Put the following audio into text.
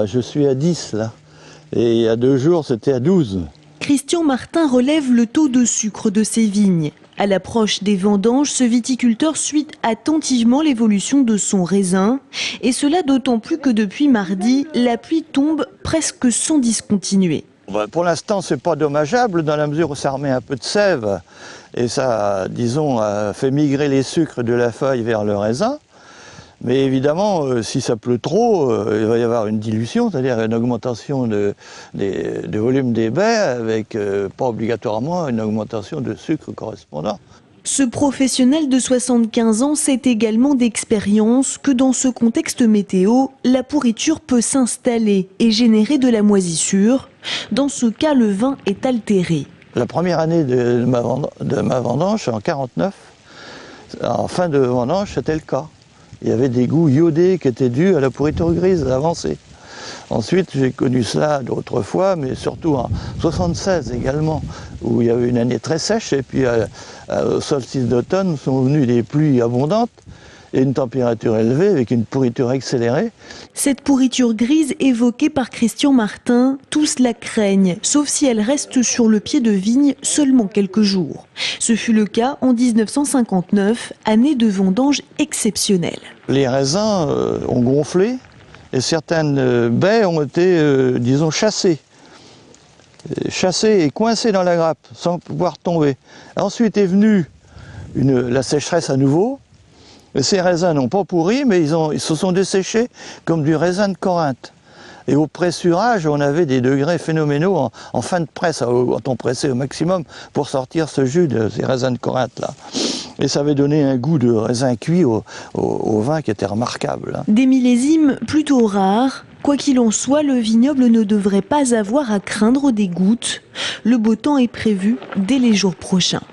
Je suis à 10 là, et il y a 2 jours c'était à 12. Christian Martin relève le taux de sucre de ses vignes. À l'approche des vendanges, ce viticulteur suit attentivement l'évolution de son raisin. Et cela d'autant plus que depuis mardi, la pluie tombe presque sans discontinuer. Pour l'instant, c'est pas dommageable dans la mesure où ça remet un peu de sève et ça, disons, fait migrer les sucres de la feuille vers le raisin. Mais évidemment, si ça pleut trop, il va y avoir une dilution, c'est-à-dire une augmentation de volume des baies avec pas obligatoirement une augmentation de sucre correspondant. Ce professionnel de 75 ans sait également d'expérience que dans ce contexte météo, la pourriture peut s'installer et générer de la moisissure. Dans ce cas, le vin est altéré. La première année de ma vendange, en 49, en fin de vendange, c'était le cas. Il y avait des goûts iodés qui étaient dus à la pourriture grise avancée. Ensuite, j'ai connu cela d'autres fois, mais surtout en 76 également, où il y avait une année très sèche, et puis au solstice d'automne sont venues des pluies abondantes et une température élevée avec une pourriture accélérée. Cette pourriture grise évoquée par Christian Martin, tous la craignent, sauf si elle reste sur le pied de vigne seulement quelques jours. Ce fut le cas en 1959, année de vendange exceptionnelle. Les raisins ont gonflé et certaines baies ont été, disons, chassées et coincées dans la grappe sans pouvoir tomber. Ensuite est venue la sécheresse à nouveau. Et ces raisins n'ont pas pourri, mais ils se sont desséchés comme du raisin de Corinthe. Et au pressurage, on avait des degrés phénoménaux en fin de presse, quand on pressait au maximum pour sortir ce jus de ces raisins de Corinthe là. Et ça avait donné un goût de raisin cuit au vin qui était remarquable. Des millésimes plutôt rares. Quoi qu'il en soit, le vignoble ne devrait pas avoir à craindre des gouttes. Le beau temps est prévu dès les jours prochains.